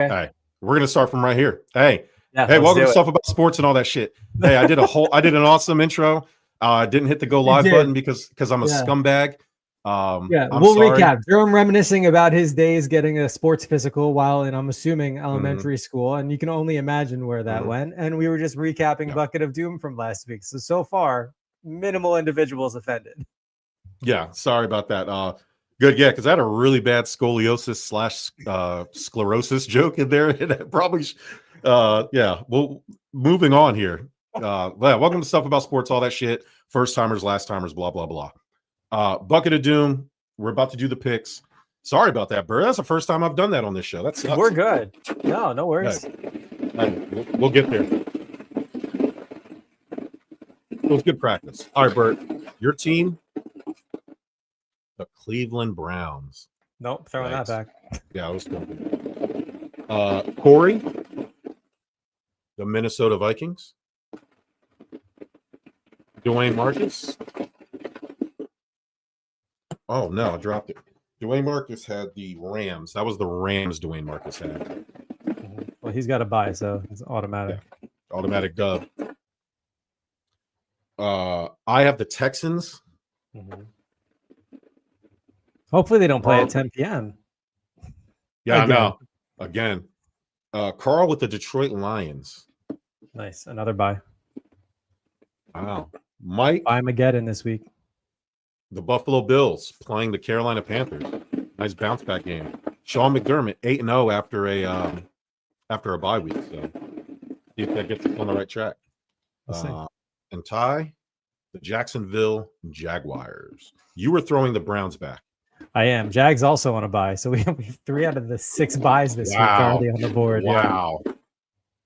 Hey, we're gonna start from right here. Hey, Yeah, welcome to Stuff About Sports and all that shit. Hey, I did an awesome intro. I didn't hit the go live button because I'm a scumbag. I'm we'll sorry. recap. Jerome reminiscing about his days getting a sports physical while in, I'm assuming, elementary school, and you can only imagine where that went. And we were just recapping Bucket of Doom from last week. So far, minimal individuals offended. Yeah, sorry about that. Good, yeah, because I had a really bad scoliosis / sclerosis joke in there. And probably, yeah. Well, moving on here. Welcome to Stuff About Sports, all that shit. First timers, last timers, blah blah blah. Bucket of Doom. We're about to do the picks. Sorry about that, Bert. That's the first time I've done that on this show. That sucks. We're good. No worries. We'll get there. It was good practice. All right, Bert. Your team, the Cleveland Browns. Nope, throwing that back. Yeah, I was going. Corey, the Minnesota Vikings. Dwayne Marcus. Oh no, I dropped it. Dwayne Marcus had the Rams. That was the Rams Dwayne Marcus had. Well, he's got a bye, so it's automatic. Yeah. Automatic dub. I have the Texans. Hopefully they don't play at 10 p.m. Yeah, again. I know. Again. Carl with the Detroit Lions. Nice. Another bye. Wow. Mike. Bye-mageddon this week. The Buffalo Bills playing the Carolina Panthers. Nice bounce back game. Sean McDermott 8-0 after a bye week. So see if that gets us on the right track. And Ty, the Jacksonville Jaguars. You were throwing the Browns back. I am. Jags also on a bye. So we have 3 out of the 6 buys this week already on the board. Wow. Yeah.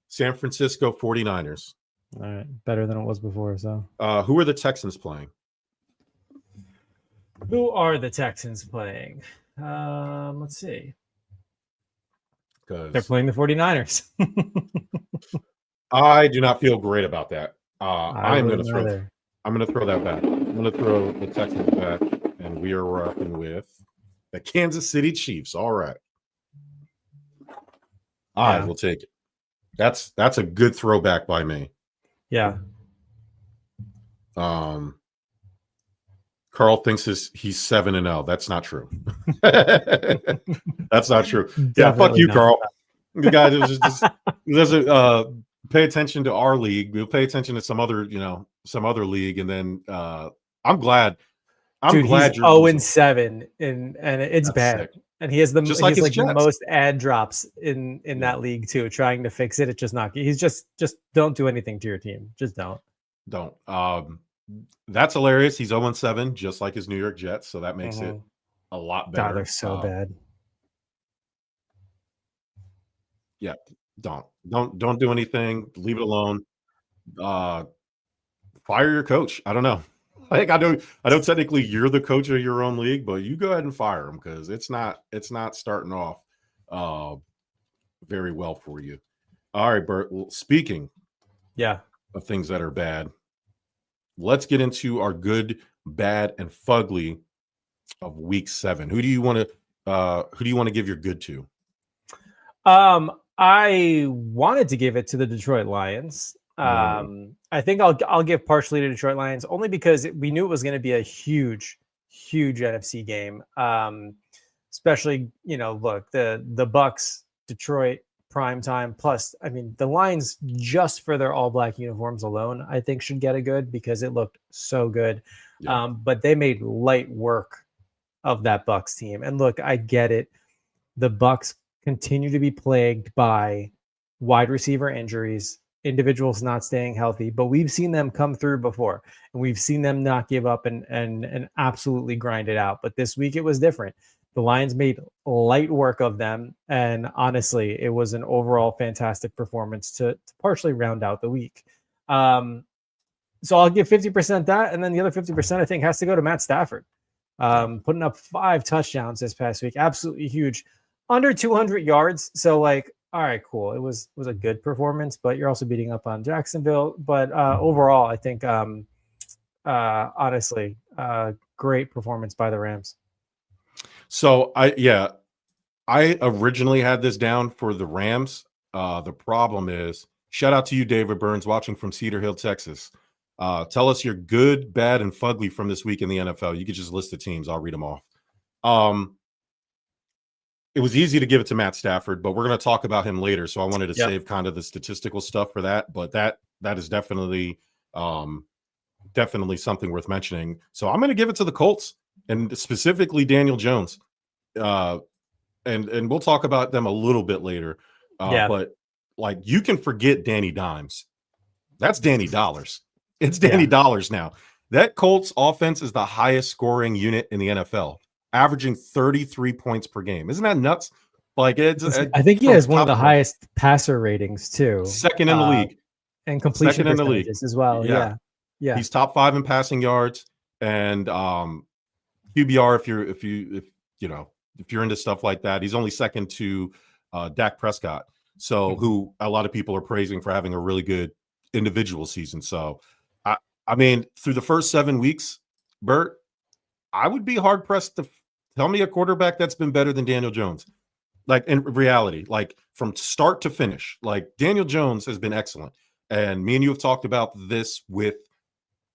San Francisco 49ers. All right. Better than it was before. So who are the Texans playing? Who are the Texans playing? Let's see. They're playing the 49ers. I do not feel great about that. I'm going to throw that back. I'm going to throw the Texans back, and we are rocking with the Kansas City Chiefs. All right. I will take it. That's a good throwback by me. Yeah. Carl thinks he's 7-0. That's not true. That's not true. Yeah, fuck you, Carl. The guy doesn't pay attention to our league. We'll pay attention to some other league, and then I'm glad. Dude, he's 0-7, and it's bad. Sick. And he has the most ad drops in that league too. Trying to fix it, it's just not. He's just don't do anything to your team. Just don't. Don't. That's hilarious. He's 0-7, just like his New York Jets, so that makes it a lot better. God, they're so bad. Yeah, don't do anything. Leave it alone. Fire your coach. I don't know. I know technically you're the coach of your own league, but you go ahead and fire him because it's not starting off very well for you. All right, Bert. Well, speaking of things that are bad, let's get into our good, bad, and fugly of week 7. Who do you want to give your good to? I wanted to give it to the Detroit Lions. I think I'll give partially to Detroit Lions only because we knew it was going to be a huge NFC game. Especially, look, the Bucks, Detroit, prime time. Plus, I mean, the Lions, just for their all black uniforms alone, I think should get a good because it looked so good. Yeah. But they made light work of that Bucks team. And look, I get it. The Bucks continue to be plagued by wide receiver injuries, individuals not staying healthy, but we've seen them come through before, and we've seen them not give up and absolutely grind it out. But this week it was different. The Lions made light work of them, and honestly, it was an overall fantastic performance to partially round out the week. So I'll give 50% that, and then the other 50% I think has to go to Matt Stafford, putting up 5 touchdowns this past week, absolutely huge, under 200 yards. So like, all right, cool. It was a good performance, but you're also beating up on Jacksonville. But overall, I think honestly, great performance by the Rams. So I originally had this down for the Rams. The problem is, shout out to you, David Burns, watching from Cedar Hill, Texas. Tell us your good, bad, and fugly from this week in the NFL. You could just list the teams. I'll read them off. It was easy to give it to Matt Stafford, but we're going to talk about him later. So I wanted to save kind of the statistical stuff for that. But that is definitely something worth mentioning. So I'm going to give it to the Colts, and specifically Daniel Jones. And we'll talk about them a little bit later. But like, you can forget Danny Dimes. That's Danny Dollars. It's Danny Dollars now. That Colts offense is the highest scoring unit in the NFL, averaging 33 points per game. Isn't that nuts? Like, I think he has one of the highest passer ratings too. Second in the league. And completion percentages as well. Yeah. He's top 5 in passing yards and QBR if you're into stuff like that. He's only second to Dak Prescott. So who a lot of people are praising for having a really good individual season. So I mean, through the first 7 weeks, Bert, I would be hard pressed to tell me a quarterback that's been better than Daniel Jones. Like, in reality, like from start to finish, like Daniel Jones has been excellent. And me and you have talked about this with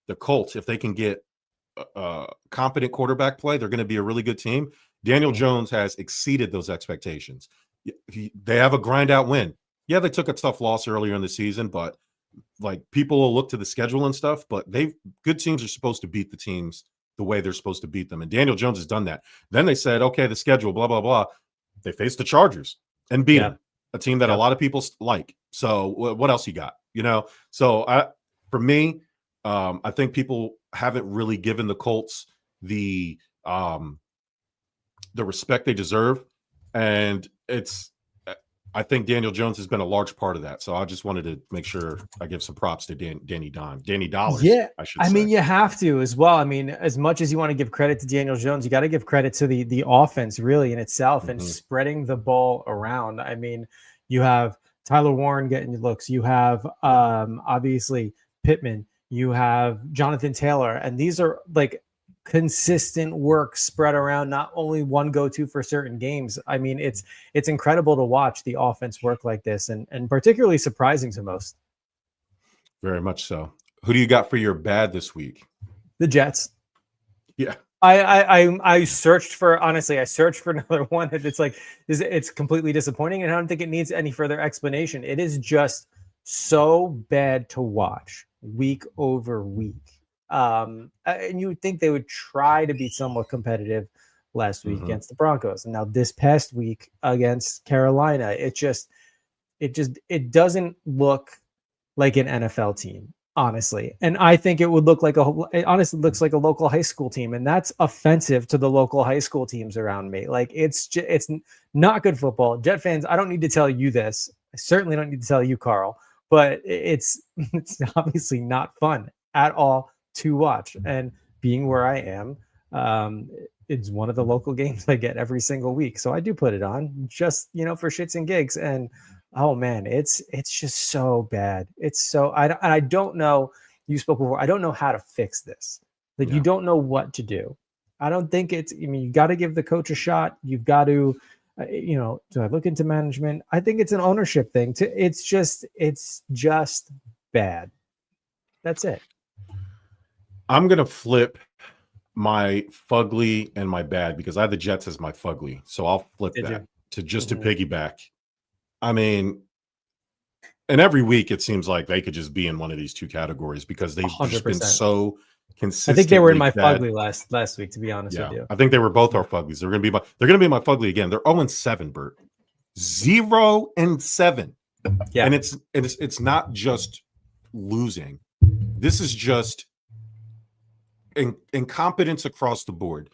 the Colts. If they can get competent quarterback play, they're going to be a really good team. Daniel Jones has exceeded those expectations. They have a grind out win. Yeah, they took a tough loss earlier in the season, but like, people will look to the schedule and stuff, but good teams are supposed to beat the teams the way they're supposed to beat them. And Daniel Jones has done that. Then they said, okay, the schedule, blah, blah, blah. They faced the Chargers and beat them, a team that a lot of people like. So what else you got? So for me, I think people haven't really given the Colts the respect they deserve. And I think Daniel Jones has been a large part of that. So I just wanted to make sure I give some props to Danny Dollars. Yeah, I mean, you have to as well. I mean, as much as you want to give credit to Daniel Jones, you got to give credit to the offense really in itself and spreading the ball around. I mean, you have Tyler Warren getting looks. You have obviously Pittman. You have Jonathan Taylor. And these are like consistent work spread around, not only one go-to for certain games. I mean, it's incredible to watch the offense work like this, and particularly surprising to most. Very much so. Who do you got for your bad this week? The Jets. Yeah. I searched for another one. It's completely disappointing, and I don't think it needs any further explanation. It is just so bad to watch week over week. And you would think they would try to be somewhat competitive last week against the Broncos, and now this past week against Carolina, it doesn't look like an NFL team, honestly. And I think it would look like it honestly looks like a local high school team, and that's offensive to the local high school teams around me. Like, it's not good football. Jet fans, I don't need to tell you this. I certainly don't need to tell you, Carl, but it's obviously not fun at all to watch. And being where I am, it's one of the local games I get every single week, so I do put it on just for shits and gigs. And oh man, it's just so bad. It's so I don't know. You spoke before. I don't know how to fix this. Like, you don't know what to do. I don't think you got to give the coach a shot. You've got to do I look into management? I think it's an ownership thing. It's just bad. That's it. I'm going to flip my fugly and my bad, because I have the Jets as my fugly. So I'll flip that to piggyback. I mean, and every week it seems like they could just be in one of these two categories, because they've just been so consistent. I think they were in my fugly last week, to be honest with you. I think they were both our fuglies. They're going to be my fugly again. They're 0-7, Bert. 0-7. Yeah. And it's not just losing. This is just incompetence across the board.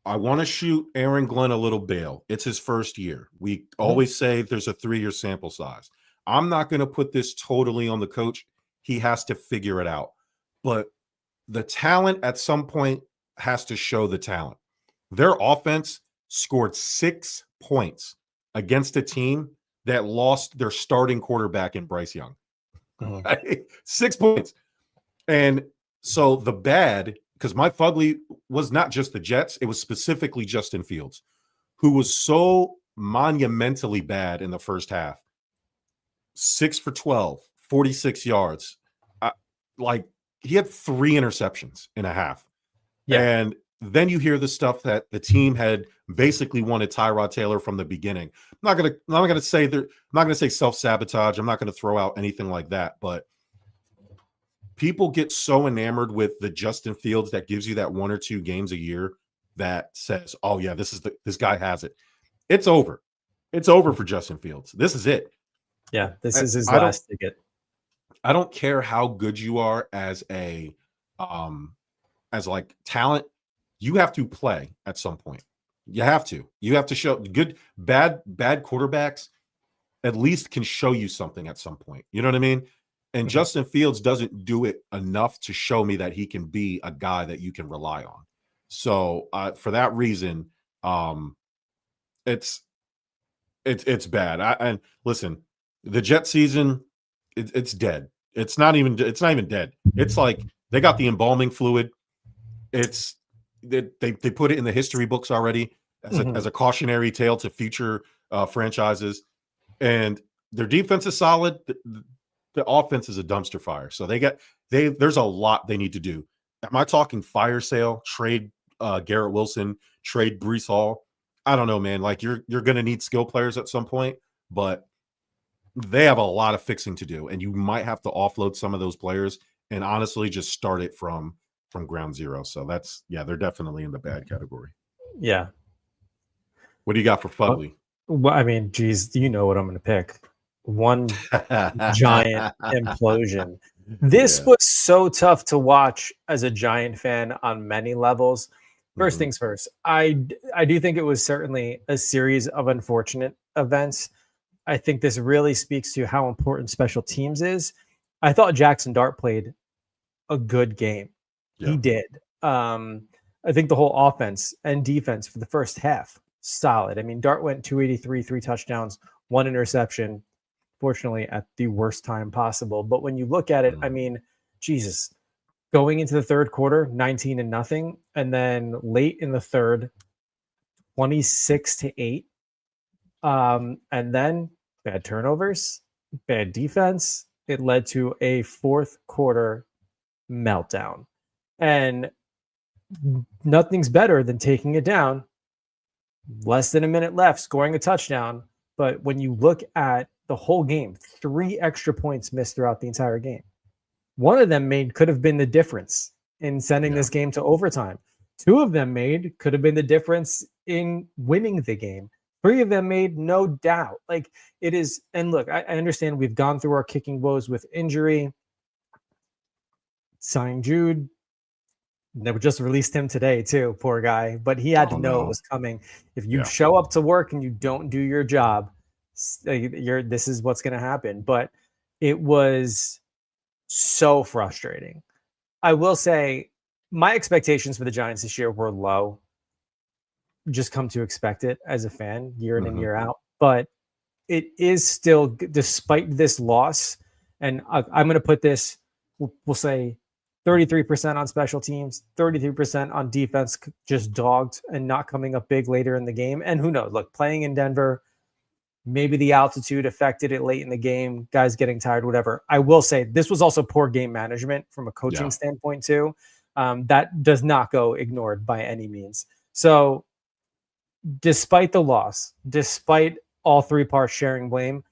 I want to shoot Aaron Glenn a little bail. It's his first year. We always say there's a 3-year sample size. I'm not going to put this totally on the coach. He has to figure it out. But the talent at some point has to show the talent. Their offense scored 6 points against a team that lost their starting quarterback in Bryce Young. 6 points. And so the bad, because my fugly was not just the Jets, it was specifically Justin Fields, who was so monumentally bad in the first half. 6 for 12, 46 yards. Like he had 3 interceptions in a half. Yeah. And then you hear the stuff that the team had basically wanted Tyrod Taylor from the beginning. I'm not gonna say self-sabotage. I'm not gonna throw out anything like that, but people get so enamored with the Justin Fields that gives you that 1 or 2 games a year that says, oh yeah, this guy has it. It's over. It's over for Justin Fields. This is it. Yeah, this is his last ticket. I don't care how good you are as like talent. You have to play at some point. You have to show bad quarterbacks at least can show you something at some point. You know what I mean? And Justin Fields doesn't do it enough to show me that he can be a guy that you can rely on. So for that reason, it's bad. And listen, the Jet season, it's dead. It's not even dead. It's like they got the embalming fluid. They put it in the history books already as a cautionary tale to future franchises. And their defense is solid. The offense is a dumpster fire. So there's a lot they need to do. Am I talking fire sale, trade Garrett Wilson, trade Breece Hall? I don't know, man. Like you're going to need skill players at some point, but they have a lot of fixing to do, and you might have to offload some of those players and honestly just start it from ground zero. So they're definitely in the bad category. Yeah. What do you got for Fugly? Well, I mean, geez, you know what I'm going to pick. One giant implosion. This was so tough to watch as a Giant fan on many levels. First things first, I do think it was certainly a series of unfortunate events. I think this really speaks to how important special teams is. I thought Jaxson Dart played a good game. Yeah. He did. I think the whole offense and defense for the first half, solid. I mean, Dart went 283, 3 touchdowns, 1 interception, fortunately at the worst time possible. But when you look at it, I mean, Jesus, going into the third quarter, 19-0, and then late in the third, 26-8. And then bad turnovers, bad defense. It led to a fourth quarter meltdown. And nothing's better than taking it down, less than a minute left, scoring a touchdown. But when you look at the whole game, 3 extra points missed throughout the entire game. One of them could have been the difference in sending this game to overtime. 2 of them could have been the difference in winning the game. 3 of them made, no doubt. Like it is. And look, I understand we've gone through our kicking woes with injury. Signing Jude. They just released him today too, poor guy. But he had to know it was coming. If you show up to work and you don't do your job, this is what's going to happen. But it was so frustrating. I will say my expectations for the Giants this year were low. Just come to expect it as a fan year in and year out. But it is still, despite this loss, and I'm going to put this, we'll say 33% on special teams, 33% on defense, just dogged and not coming up big later in the game. And who knows, look, playing in Denver, maybe the altitude affected it late in the game, guys getting tired, whatever. I will say this was also poor game management from a coaching standpoint too. That does not go ignored by any means. So despite the loss, despite all 3 parts sharing blame,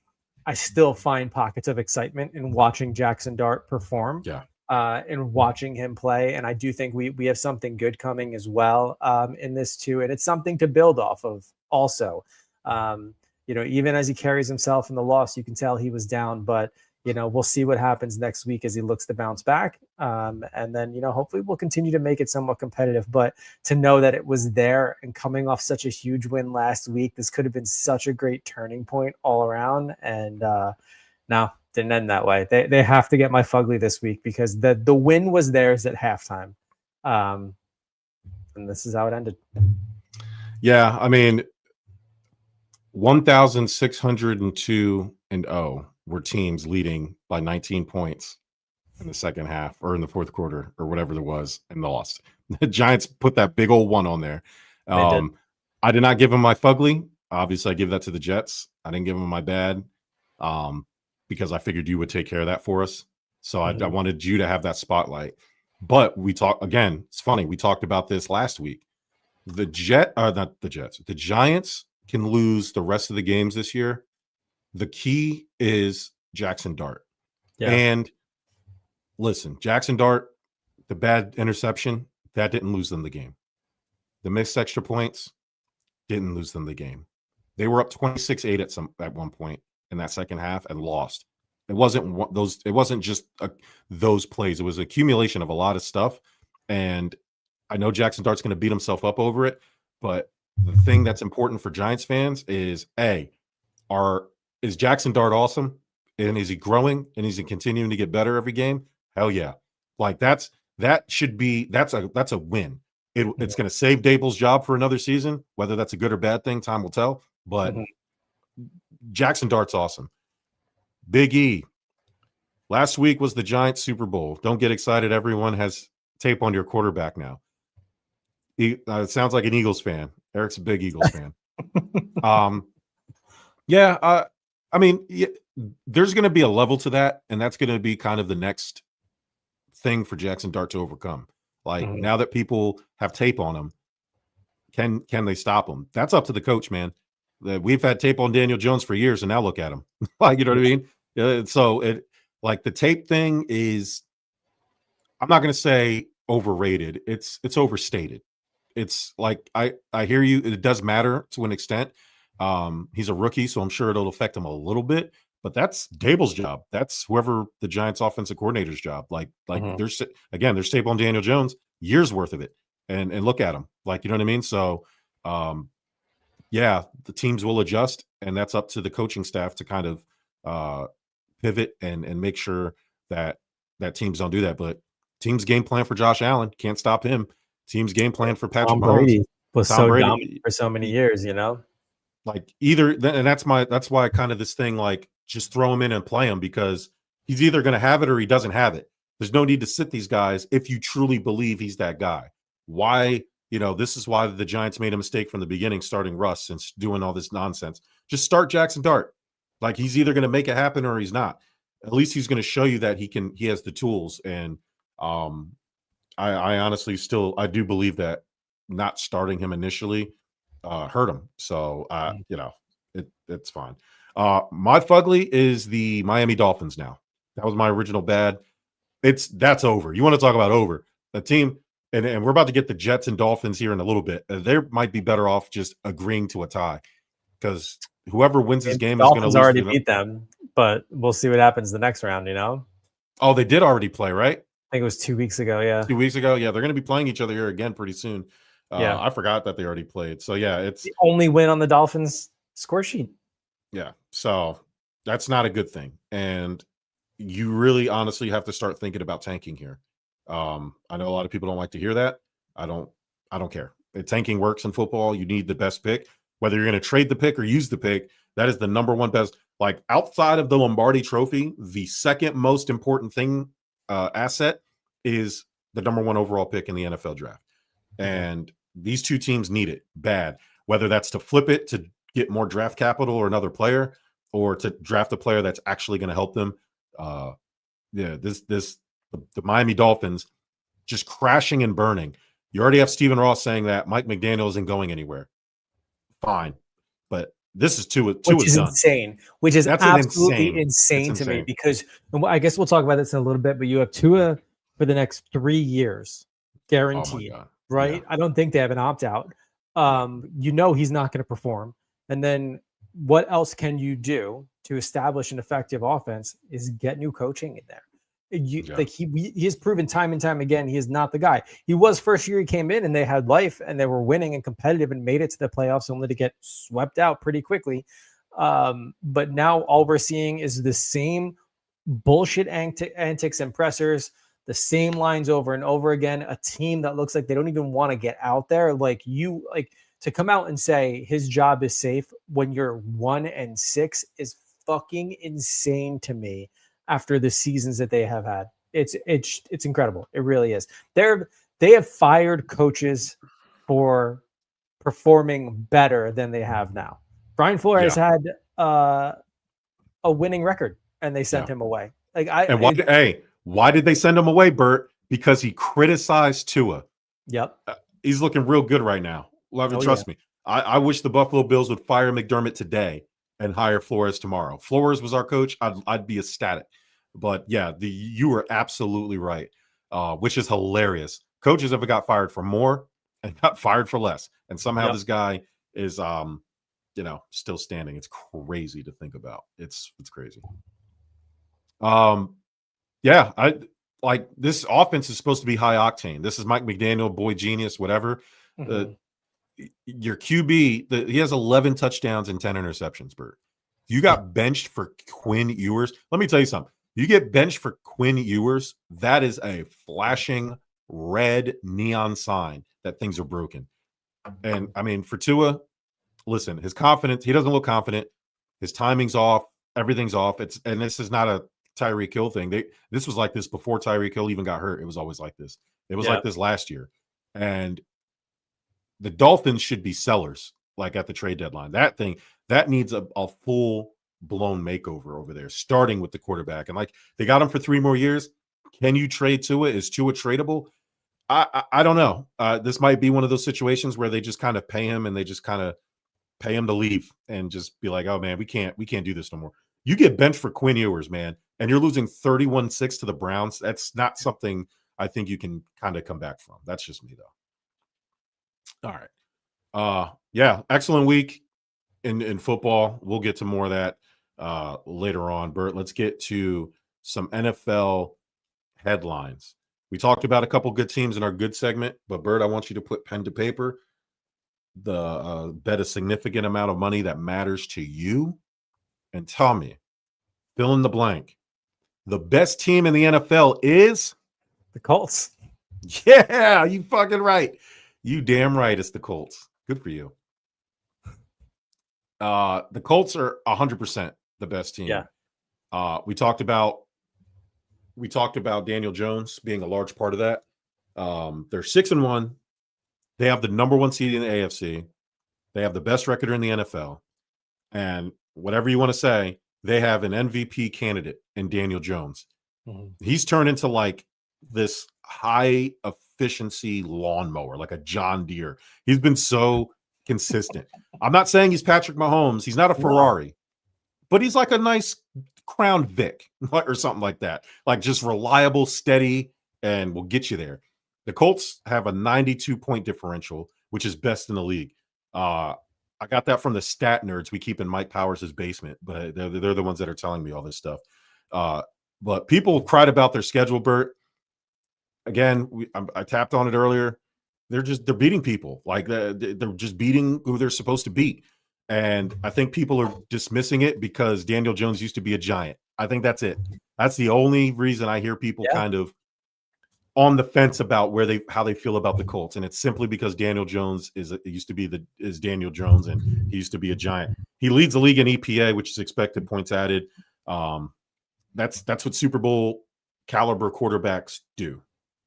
I still find pockets of excitement in watching Jaxson Dart perform. And watching him play. And I do think we have something good coming as well in this too. And it's something to build off of also. Even as he carries himself in the loss, you can tell he was down, but we'll see what happens next week as he looks to bounce back. And then, hopefully we'll continue to make it somewhat competitive, but to know that it was there and coming off such a huge win last week, this could have been such a great turning point all around. And now didn't end that way. They have to get my Fugly this week because the win was theirs at halftime. And this is how it ended. Yeah. I mean, 1,602-0 were teams leading by 19 points in the second half or in the fourth quarter or whatever there was and lost. The Giants put that big old 1 on there. I did not give them my Fugly. Obviously, I give that to the Jets. I didn't give them my bad because I figured you would take care of that for us. So I wanted you to have that spotlight. But we talked again. It's funny. We talked about this last week. The Giants can lose the rest of the games this year. The key is Jaxson Dart. Yeah. And listen, Jaxson Dart, the bad interception, that didn't lose them the game. The missed extra points didn't lose them the game. They were up 26-8 at one point in that second half and lost. It wasn't just those plays. It was an accumulation of a lot of stuff. And I know Jaxson Dart's going to beat himself up over it, but the thing that's important for Giants fans is is Jaxson Dart awesome? And is he growing and is he continuing to get better every game? Hell yeah. Like that's a win. It's going to save Dable's job for another season. Whether that's a good or bad thing, time will tell. But Jaxson Dart's awesome. Big E. Last week was the Giants Super Bowl. Don't get excited. Everyone has tape on your quarterback now. It sounds like an Eagles fan. Eric's a big Eagles fan. There's going to be a level to that, and that's going to be kind of the next thing for Jaxson Dart to overcome. Like now that people have tape on him, can they stop him? That's up to the coach, man. We've had tape on Daniel Jones for years, and now look at him. Like, you know what I mean? So the tape thing is, I'm not going to say overrated. It's overstated. It's like I hear you. It does matter to an extent. He's a rookie, so I'm sure it'll affect him a little bit. But that's Dable's job. That's whoever the Giants offensive coordinator's job. There's tape on Daniel Jones, years worth of it. And look at him. Like, you know what I mean? So the teams will adjust, and that's up to the coaching staff to kind of pivot and make sure that teams don't do that. But teams game plan for Josh Allen, can't stop him. Teams game plan for Patrick Mahomes was so dominant for so many years, you know? Like and that's why kind of this thing, like, just throw him in and play him, because he's either going to have it or he doesn't have it. There's no need to sit these guys if you truly believe he's that guy. Why, this is why the Giants made a mistake from the beginning, starting Russ and doing all this nonsense. Just start Jaxson Dart. Like, he's either going to make it happen or he's not. At least he's going to show you that he has the tools. And I honestly I do believe that not starting him initially hurt him. So, it's fine. My Fugly is the Miami Dolphins now. That was my original bad. That's over. You want to talk about over. The team, and we're about to get the Jets and Dolphins here in a little bit. They might be better off just agreeing to a tie, because whoever wins this game is going to lose. Already beat them, but we'll see what happens the next round, Oh, they did already play, right? I think it was 2 weeks ago, yeah. 2 weeks ago, yeah. They're going to be playing each other here again pretty soon. I forgot that they already played. So, yeah, it's the only win on the Dolphins score sheet. Yeah, so that's not a good thing. And you really honestly have to start thinking about tanking here. I know a lot of people don't like to hear that. I don't care. Tanking works in football. You need the best pick. Whether you're going to trade the pick or use the pick, that is the number one best. Like, outside of the Lombardi Trophy, the second most important thing asset is the number one overall pick in the NFL draft. And these two teams need it bad, whether that's to flip it to get more draft capital or another player, or to draft a player that's actually going to help them. The Miami Dolphins just crashing and burning. You already have Stephen Ross saying that Mike McDaniel isn't going anywhere. Fine, but this is which is done. Insane. Which is absolutely insane to me, because I guess we'll talk about this in a little bit. But you have Tua for the next 3 years, guaranteed, right? Yeah. I don't think they have an opt out. He's not going to perform. And then what else can you do to establish an effective offense is get new coaching in there. He has proven time and time again, he is not the guy. He was first year he came in and they had life and they were winning and competitive and made it to the playoffs, only to get swept out pretty quickly. But now all we're seeing is the same bullshit antics and pressers, the same lines over and over again, a team that looks like they don't even want to get out there. To come out and say his job is safe when you're 1-6 is fucking insane to me after the seasons that they have had. It's incredible. It really is. They have fired coaches for performing better than they have now. Brian Flores had a winning record, and they sent him away. Why did they send him away, Bert? Because he criticized Tua. Yep. He's looking real good right now. Trust me. I wish the Buffalo Bills would fire McDermott today and hire Flores tomorrow. Flores was our coach. I'd be ecstatic. But yeah, you were absolutely right, which is hilarious. Coaches ever got fired for more and got fired for less, and somehow this guy is still standing. It's crazy to think about. It's crazy. Yeah, I like this offense is supposed to be high octane. This is Mike McDaniel, boy genius, whatever. Mm-hmm. Your QB, he has 11 touchdowns and 10 interceptions, Bert. You got benched for Quinn Ewers. Let me tell you something. You get benched for Quinn Ewers, that is a flashing red neon sign that things are broken. And I mean, for Tua, listen, his confidence, he doesn't look confident. His timing's off. Everything's off. And this is not a Tyreek Hill thing. This was like this before Tyreek Hill even got hurt. It was always like this. It was like this last year. And the Dolphins should be sellers, like at the trade deadline. That needs a full blown makeover over there, starting with the quarterback. And like they got him for 3 more years. Can you trade Tua? Is Tua tradable? I don't know. This might be one of those situations where they just kind of pay him and they just kind of pay him to leave and just be like, oh man, we can't do this no more. You get benched for Quinn Ewers, man, and you're losing 31-6 to the Browns. That's not something I think you can kind of come back from. That's just me though. All right. Yeah, excellent week in football. We'll get to more of that later on. Bert, let's get to some NFL headlines. We talked about a couple good teams in our good segment, but Bert, I want you to put pen to paper. Bet a significant amount of money that matters to you and tell me, fill in the blank. The best team in the NFL is the Colts. Yeah, you fucking right. You damn right. It's the Colts. Good for you. The Colts are 100% the best team. Yeah. We talked about Daniel Jones being a large part of that. They're 6-1. They have the number 1 seed in the AFC. They have the best record in the NFL. And whatever you want to say, they have an MVP candidate in Daniel Jones. Mm-hmm. He's turned into like this high efficiency lawnmower, like a John Deere. He's been so consistent. I'm not saying he's Patrick Mahomes. He's not a Ferrari, but he's like a nice Crown Vic or something like that. Like just reliable, steady, and will get you there. The Colts have a 92-point differential, which is best in the league. I got that from the stat nerds we keep in Mike Powers' basement, but they're the ones that are telling me all this stuff. But people cried about their schedule, Bert. Again, I tapped on it earlier. They're beating people. Like they're just beating who they're supposed to beat. And I think people are dismissing it because Daniel Jones used to be a giant. I think that's it. That's the only reason I hear people kind of on the fence about how they feel about the Colts. And it's simply because Daniel Jones is Daniel Jones, and he used to be a giant. He leads the league in EPA, which is expected points added. That's what Super Bowl caliber quarterbacks do.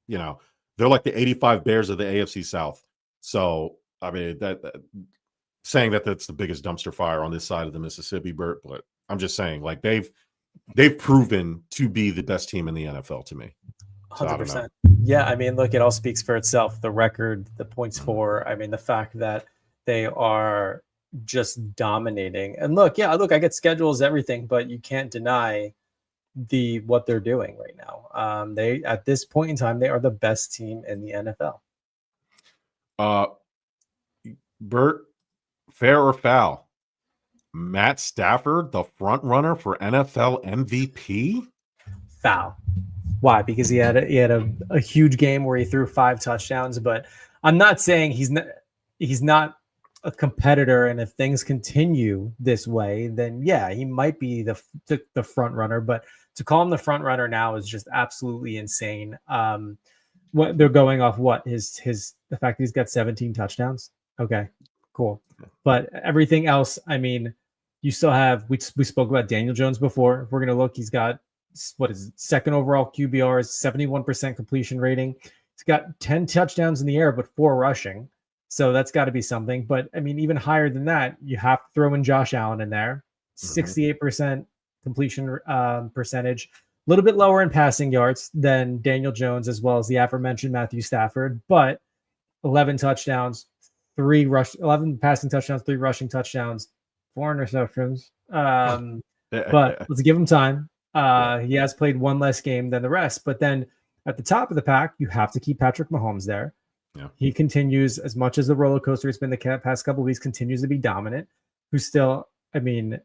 You know, they're like the 85 Bears of the AFC South. So, I mean, saying that's the biggest dumpster fire on this side of the Mississippi, Bert, but I'm just saying, like, they've proven to be the best team in the NFL to me. So 100%. Yeah, I mean, look, it all speaks for itself. The record, the points for, I mean, the fact that they are just dominating. And look, I get schedules, everything, but you can't deny what they're doing right now. They, at this point in time, they are the best team in the NFL. Bert, fair or foul? Matt Stafford, the front runner for NFL MVP? Foul. Why? Because he had a huge game where he threw 5 touchdowns. But I'm not saying he's not a competitor. And if things continue this way, then yeah, he might be the front runner. But to call him the front runner now is just absolutely insane. What they're going off, the fact that he's got 17 touchdowns. Okay, cool. But everything else, I mean, you still have. We spoke about Daniel Jones before. If we're gonna look, he's got. What is it? Second overall QBR is 71% completion rating. He's got 10 touchdowns in the air, but 4 rushing. So that's got to be something. But I mean, even higher than that, you have to throw in Josh Allen in there. 68% completion percentage, a little bit lower in passing yards than Daniel Jones, as well as the aforementioned Matthew Stafford, but 11 touchdowns, 11 passing touchdowns, 3 rushing touchdowns, 4 interceptions. But let's give him time. He has played one less game than the rest, but then at the top of the pack, you have to keep Patrick Mahomes there. Yeah. He continues, as much as the roller coaster has been the past couple of weeks, continues to be dominant. Who's still, I mean,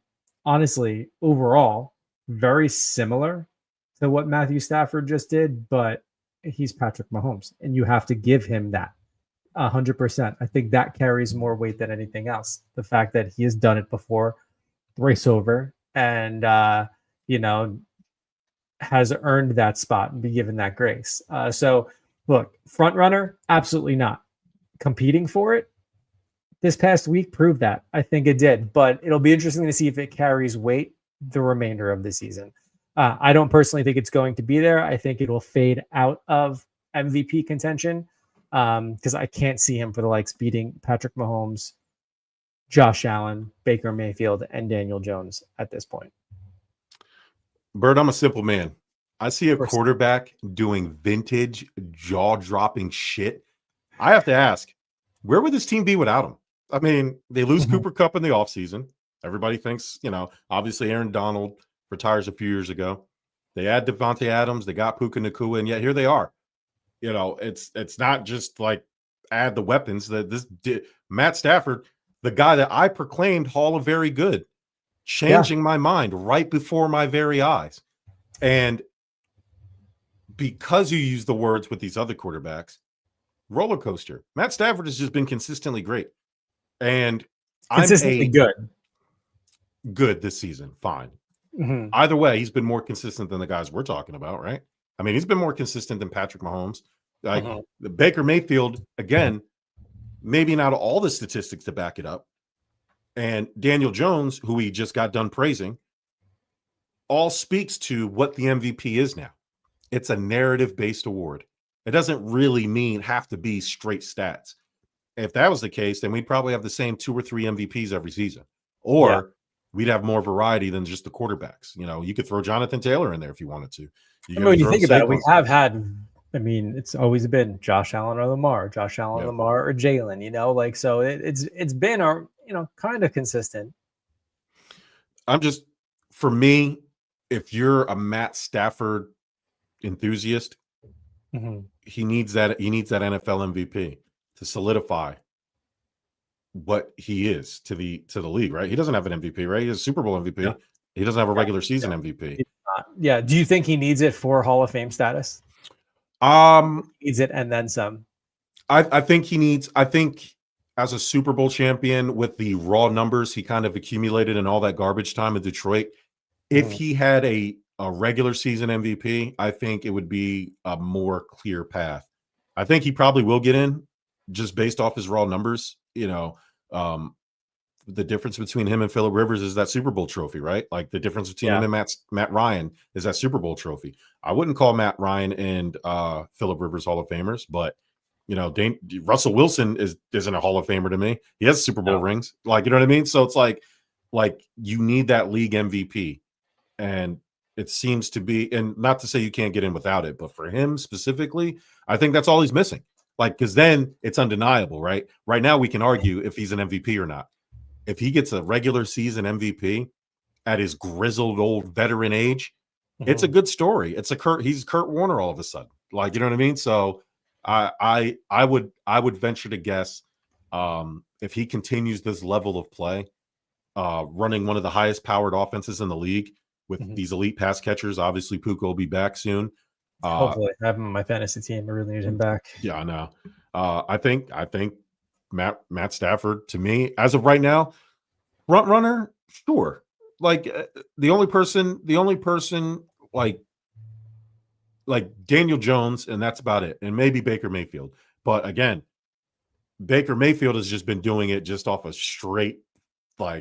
honestly, overall, very similar to what Matthew Stafford just did, but he's Patrick Mahomes, and you have to give him that 100%. I think that carries more weight than anything else. The fact that he has done it before, race over, and has earned that spot and be given that grace. So look, front runner, absolutely not. Competing for it this past week proved that. I think it did, but it'll be interesting to see if it carries weight the remainder of the season. I don't personally think it's going to be there. I think it will fade out of MVP contention because I can't see him for the likes beating Patrick Mahomes, Josh Allen, Baker Mayfield, and Daniel Jones at this point. Bird, I'm a simple man. I see a quarterback doing vintage, jaw-dropping shit. I have to ask, where would this team be without him? I mean, they lose Cooper Kupp in the offseason. Everybody thinks, obviously Aaron Donald retires a few years ago. They add Devontae Adams. They got Puka Nacua, and yet here they are. It's not just like add the weapons. Matt Stafford, the guy that I proclaimed Hall of Very Good, changing my mind right before my very eyes. And because you use the words with these other quarterbacks, roller coaster. Matt Stafford has just been consistently great. And consistently good this season. Fine. Either way, he's been more consistent than the guys we're talking about, right? I mean, he's been more consistent than Patrick Mahomes. Like Baker Mayfield, again, maybe not all the statistics to back it up. And Daniel Jones, who we just got done praising, all speaks to what the MVP is now. It's a narrative-based award. It doesn't really have to be straight stats. If that was the case, then we'd probably have the same 2 or 3 MVPs every season. Or we'd have more variety than just the quarterbacks. You could throw Jonathan Taylor in there if you wanted to. When you think about it, we have had, it's always been Josh Allen or Lamar, Lamar or Jalen, so it's been our, kind of consistent. For me, if you're a Matt Stafford enthusiast, he needs that NFL MVP to solidify what he is to the league, right? He doesn't have an MVP, right? He has a Super Bowl MVP. Yeah. He doesn't have a regular season MVP. Yeah. Do you think he needs it for Hall of Fame status? Needs it and then some. I think he needs. I think as a Super Bowl champion with the raw numbers he kind of accumulated in all that garbage time in Detroit, if he had a regular season MVP, I think it would be a more clear path. I think he probably will get in just based off his raw numbers. The difference between him and Phillip Rivers is that Super Bowl trophy, right? Like the difference between him and Matt Ryan is that Super Bowl trophy. I wouldn't call Matt Ryan and Phillip Rivers Hall of Famers, but Russell Wilson isn't a Hall of Famer to me. He has Super Bowl rings, you know what I mean? So it's like you need that league MVP, and it seems to be, and not to say you can't get in without it, but for him specifically, I think that's all he's missing. Because then it's undeniable, right? Right now we can argue if he's an MVP or not. If he gets a regular season MVP at his grizzled old veteran age, it's a good story. He's Kurt Warner all of a sudden. You know what I mean? So I would venture to guess if he continues this level of play, running one of the highest powered offenses in the league with these elite pass catchers. Obviously, Puka will be back soon. Hopefully, I have him on my fantasy team. I really need him back. Yeah, I know. I think Matt Stafford, to me, as of right now, front runner, sure. The only person like Daniel Jones, and that's about it, and maybe Baker Mayfield. But again, Baker Mayfield has just been doing it just off a straight,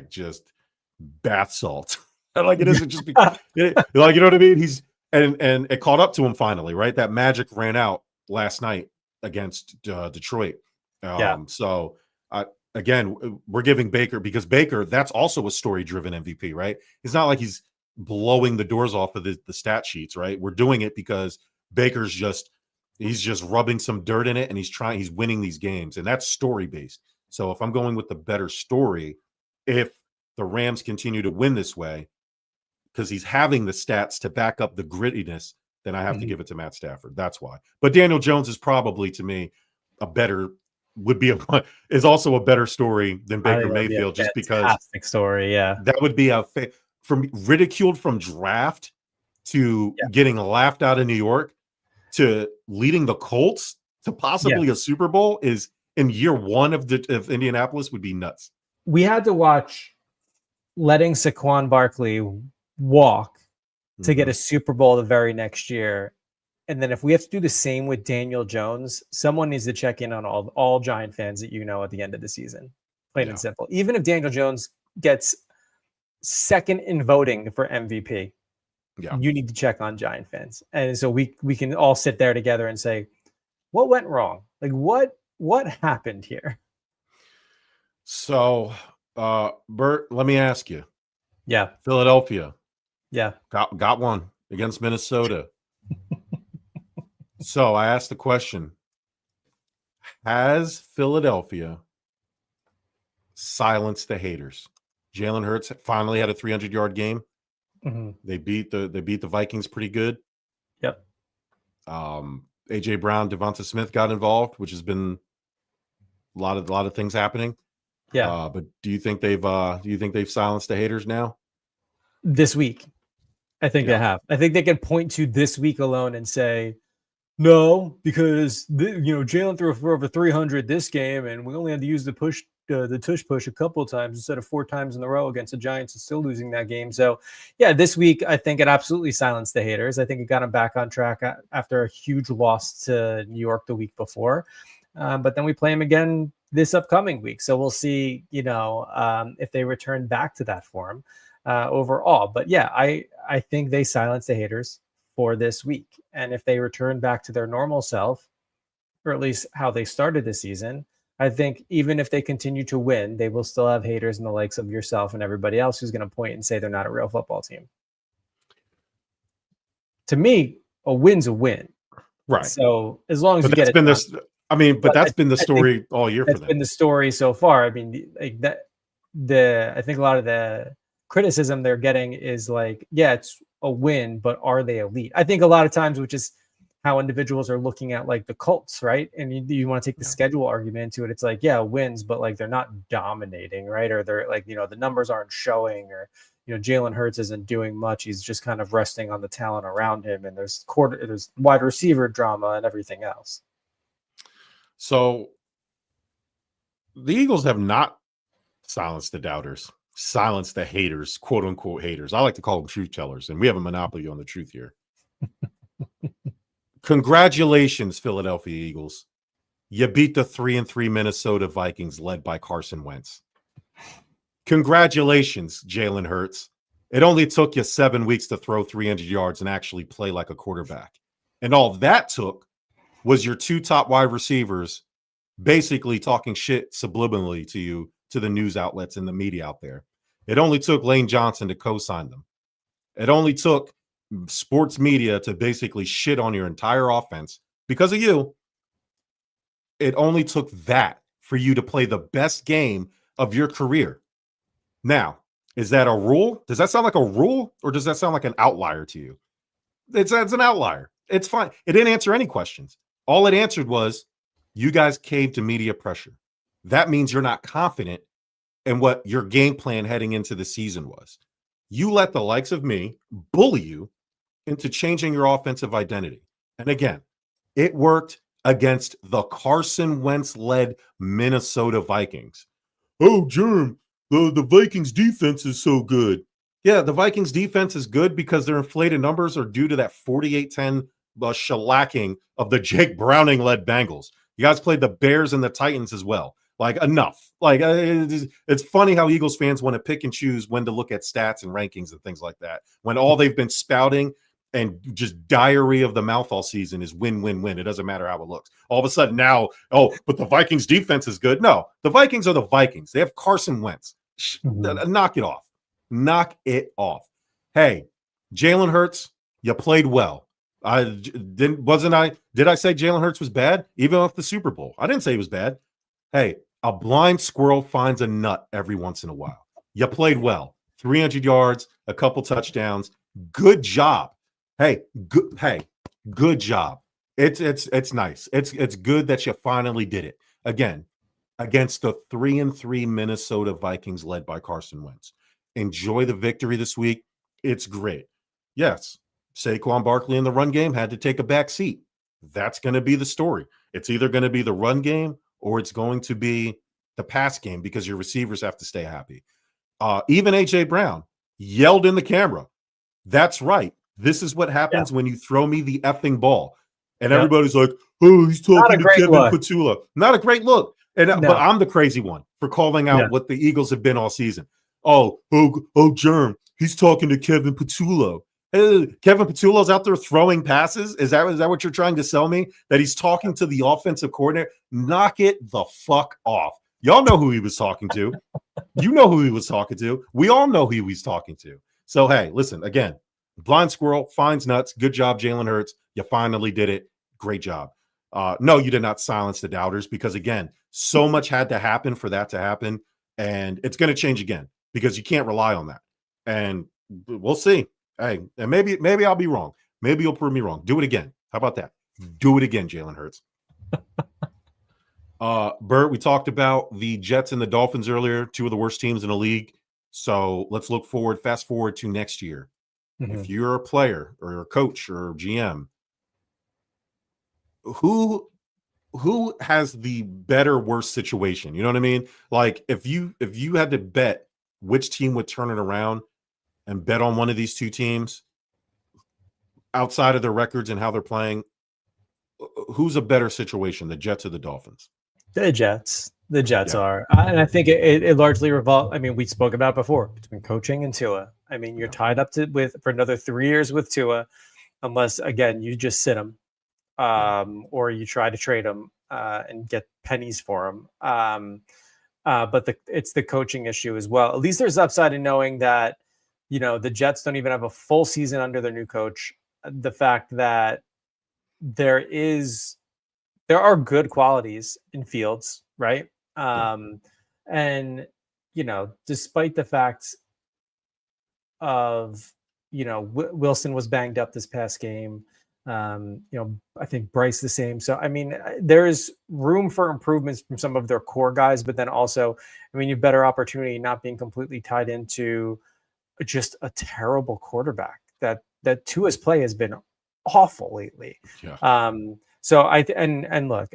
just bath salt. It isn't just because, you know what I mean? He's and it caught up to him finally, right? That magic ran out last night against Detroit. Yeah. So again, we're giving Baker, because Baker, that's also a story-driven MVP, right? It's not like he's blowing the doors off of the stat sheets, right? We're doing it because Baker's he's just rubbing some dirt in it, and he's winning these games, and that's story-based. So if I'm going with the better story, if the Rams continue to win this way, because he's having the stats to back up the grittiness, then I have to give it to Matt Stafford. That's why. But Daniel Jones is probably, to me, is also a better story than I Baker think that would be a Mayfield, just because fantastic story. Yeah. that would be from ridiculed from draft to Yeah. getting laughed out of New York to leading the Colts to possibly a Super Bowl is in year one of Indianapolis would be nuts. We had to watch letting Saquon Barkley walk to get a Super Bowl the very next year. And then if we have to do the same with Daniel Jones, someone needs to check in on all Giant fans that at the end of the season. Plain and simple. Even if Daniel Jones gets second in voting for MVP, you need to check on Giant fans. And so we can all sit there together and say, what went wrong? Like what happened here? So Bert, let me ask you. Yeah. Philadelphia. Yeah. Got one against Minnesota. So I asked the question, has Philadelphia silenced the haters? Jalen Hurts finally had a 300-yard game. They beat the Vikings pretty good. Yep. AJ Brown, Devonta Smith got involved, which has been a lot of things happening. Yeah. But do you think they've silenced the haters now? This week, I think they have. I think they can point to this week alone and say, no, because Jalen threw for over 300 this game, and we only had to use the tush push a couple of times instead of 4 times in a row against the Giants and still losing that game. So, yeah, this week I think it absolutely silenced the haters. I think it got them back on track after a huge loss to New York the week before. But then we play them again this upcoming week, so we'll see. If they return back to that form overall. But yeah, I think they silenced the haters for this week. And if they return back to their normal self, or at least how they started the season, I think even if they continue to win, they will still have haters and the likes of yourself and everybody else who's going to point and say they're not a real football team. To me, a win's a win. Right. So as long as that's been the story all year for them. That's been the story so far. I mean, I think a lot of the criticism they're getting is like, yeah, it's a win, but are they elite? I think a lot of times, which is how individuals are looking at like the Colts, right? And you want to take the schedule argument into it. It's like, yeah, wins, but like they're not dominating, right? Or they're like, the numbers aren't showing, or Jalen Hurts isn't doing much. He's just kind of resting on the talent around him, and there's wide receiver drama and everything else. So the Eagles have not silenced the doubters, silenced the haters, quote unquote haters. I like to call them truth tellers, and we have a monopoly on the truth here. Congratulations, Philadelphia Eagles. You beat the 3-3 Minnesota Vikings led by Carson Wentz. Congratulations, Jalen Hurts. It only took you 7 weeks to throw 300 yards and actually play like a quarterback. And all that took was your 2 top wide receivers basically talking shit subliminally to you, to the news outlets and the media out there. It only took Lane Johnson to co-sign them. It only took sports media to basically shit on your entire offense because of you. It only took that for you to play the best game of your career. Now, is that a rule? Does that sound like a rule, or does that sound like an outlier to you? It's an outlier. It's fine. It didn't answer any questions. All it answered was you guys caved to media pressure. That means you're not confident in what your game plan heading into the season was. You let the likes of me bully you into changing your offensive identity. And again, it worked against the Carson Wentz-led Minnesota Vikings. Oh, Jerm, the Vikings defense is so good. Yeah, the Vikings defense is good because their inflated numbers are due to that 48-10 shellacking of the Jake Browning-led Bengals. You guys played the Bears and the Titans as well. Like, enough. Like, it's funny how Eagles fans want to pick and choose when to look at stats and rankings and things like that, when all they've been spouting and just diarrhea of the mouth all season is win, win, win. It doesn't matter how it looks. All of a sudden now, but the Vikings defense is good. No, the Vikings are the Vikings. They have Carson Wentz. Knock it off. Knock it off. Hey, Jalen Hurts, you played well. Did I say Jalen Hurts was bad? Even off the Super Bowl. I didn't say he was bad. Hey, a blind squirrel finds a nut every once in a while. You played well. 300 yards, a couple touchdowns. Good job. Hey, good job. It's nice. It's good that you finally did it. Again, against the 3-3 Minnesota Vikings led by Carson Wentz. Enjoy the victory this week. It's great. Yes, Saquon Barkley in the run game had to take a back seat. That's going to be the story. It's either going to be the run game or it's going to be the pass game because your receivers have to stay happy. Even A.J. Brown yelled in the camera. That's right. This is what happens when you throw me the effing ball. And everybody's like, oh, he's talking to Kevin Patula. Not a great look. And but I'm the crazy one for calling out what the Eagles have been all season. Germ, he's talking to Kevin Patula. Kevin Patula's out there throwing passes. Is that what you're trying to sell me? That he's talking to the offensive coordinator? Knock it the fuck off. Y'all know who he was talking to. You know who he was talking to. We all know who he was talking to. So, hey, listen, again, blind squirrel finds nuts. Good job, Jalen Hurts. You finally did it. Great job. No, you did not silence the doubters because, again, so much had to happen for that to happen. And it's going to change again because you can't rely on that. And we'll see. Hey, and maybe I'll be wrong. Maybe you'll prove me wrong. Do it again. How about that? Do it again, Jalen Hurts. Bert, we talked about the Jets and the Dolphins earlier, two of the worst teams in the league. So let's fast forward to next year. If you're a player or a coach or a GM, who has the better, worse situation? You know what I mean? Like if you had to bet which team would turn it around and bet on one of these two teams outside of their records and how they're playing, who's a better situation, the Jets or the Dolphins? The Jets. The Jets are. And I think it largely revolves. I mean, we spoke about it before between coaching and Tua. I mean, you're tied up for another 3 years with Tua, unless, again, you just sit him or you try to trade him and get pennies for him. But it's the coaching issue as well. At least there's upside in knowing that, the Jets don't even have a full season under their new coach. The fact that there are good qualities in Fields, right? And, despite the fact of, Wilson was banged up this past game. I think Bryce the same. So, I mean, there's room for improvements from some of their core guys, but then also, you have better opportunity not being completely tied into just a terrible quarterback that Tua's play has been awful lately. So look,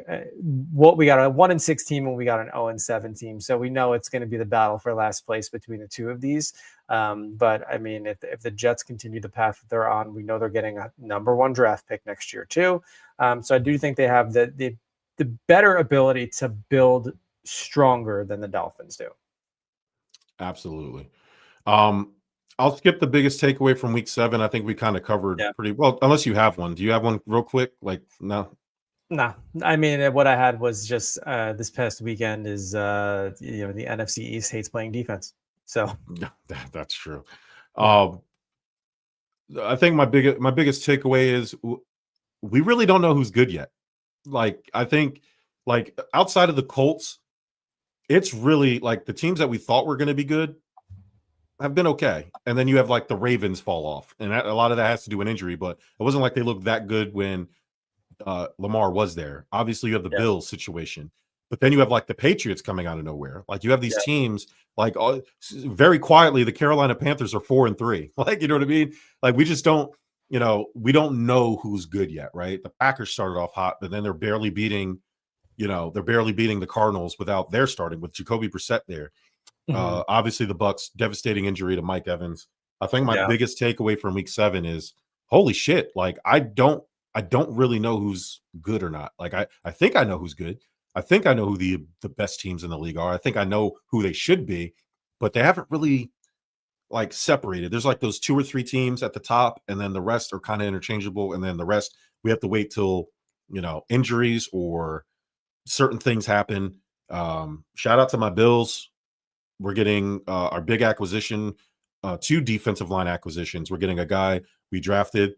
what we got a 1-6 team and we got an 0-7 team. So we know it's going to be the battle for last place between the two of these. But I mean, if the Jets continue the path that they're on, we know they're getting a number 1 draft pick next year too. So I do think they have the better ability to build stronger than the Dolphins do. Absolutely. I'll skip the biggest takeaway from week 7. I think we kind of covered pretty well, unless you have one. Do you have one real quick? Like, no. No, I mean, what I had was just this past weekend is, the NFC East hates playing defense. So that's true. I think my biggest takeaway is we really don't know who's good yet. Like, I think, like, outside of the Colts, it's really like the teams that we thought were going to be good have been okay. And then you have like the Ravens fall off. And a lot of that has to do with injury, but it wasn't like they looked that good when Lamar was there. Obviously, you have the Bills situation, but then you have like the Patriots coming out of nowhere. Like you have these teams, like very quietly, the Carolina Panthers are 4-3. Like, you know what I mean? Like we just don't, we don't know who's good yet, right? The Packers started off hot, but then they're barely beating the Cardinals without their starting with Jacoby Brissett there. Obviously, the Bucs, devastating injury to Mike Evans. I think my biggest takeaway from week 7 is, holy shit! Like I don't really know who's good or not. Like I think I know who's good. I think I know who the best teams in the league are. I think I know who they should be, but they haven't really like separated. There's like those 2 or 3 teams at the top, and then the rest are kind of interchangeable. And then the rest, we have to wait till, injuries or certain things happen. Shout out to my Bills. We're getting our big acquisition, 2 defensive line acquisitions. We're getting a guy we drafted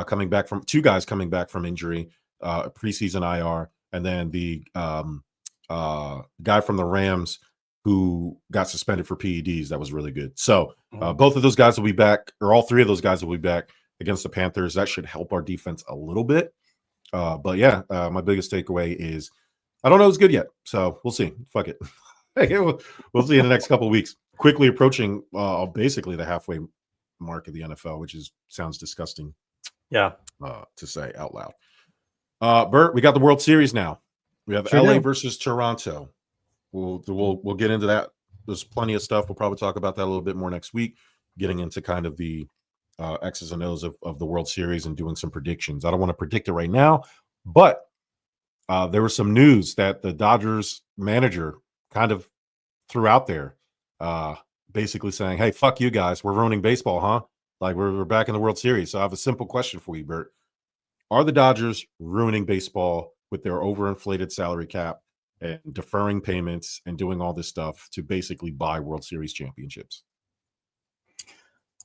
coming back from 2 guys coming back from injury, preseason IR, and then the guy from the Rams who got suspended for PEDs. That was really good. So both of those guys will be back, or all 3 of those guys will be back against the Panthers. That should help our defense a little bit. But yeah, my biggest takeaway is I don't know it's good yet. So we'll see. Fuck it. We'll see in the next couple of weeks. Quickly approaching basically the halfway mark of the NFL, which sounds disgusting. Yeah. To say out loud. Bert, we got the World Series now. We have LA versus Toronto. We'll get into that. There's plenty of stuff. We'll probably talk about that a little bit more next week, getting into kind of the X's and O's of the World Series and doing some predictions. I don't want to predict it right now, but there was some news that the Dodgers manager kind of threw out there, basically saying, hey, fuck you guys. We're ruining baseball, huh? Like we're back in the World Series. So I have a simple question for you, Bert. Are the Dodgers ruining baseball with their overinflated salary cap and deferring payments and doing all this stuff to basically buy World Series championships?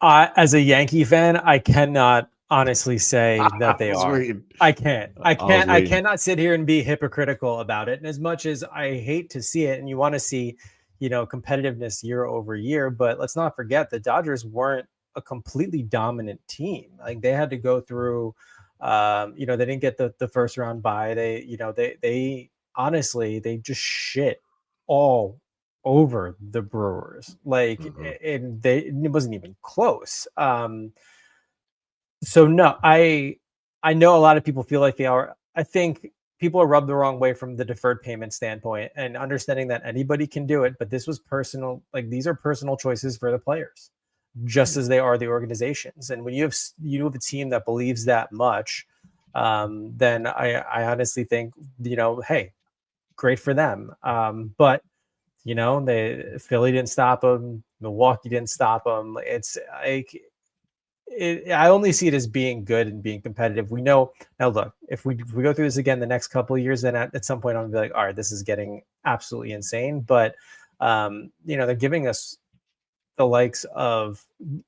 As a Yankee fan, I cannot honestly say that they are. I cannot sit here and be hypocritical about it. And as much as I hate to see it, and you want to see, competitiveness year over year, but let's not forget the Dodgers weren't a completely dominant team. Like they had to go through, they didn't get the first round bye. They honestly, they just shit all over the Brewers. Like, and it wasn't even close. So no, I know a lot of people feel like they are. I think people are rubbed the wrong way from the deferred payment standpoint and understanding that anybody can do it. But this was personal. Like these are personal choices for the players, just as they are the organizations. And when you have a team that believes that much, then I honestly think, hey, great for them. But Philly didn't stop them. Milwaukee didn't stop them. It's like, I only see it as being good and being competitive. We know now. Look, if we go through this again the next couple of years, then at some point I'm gonna be like, all right, this is getting absolutely insane. But they're giving us the likes of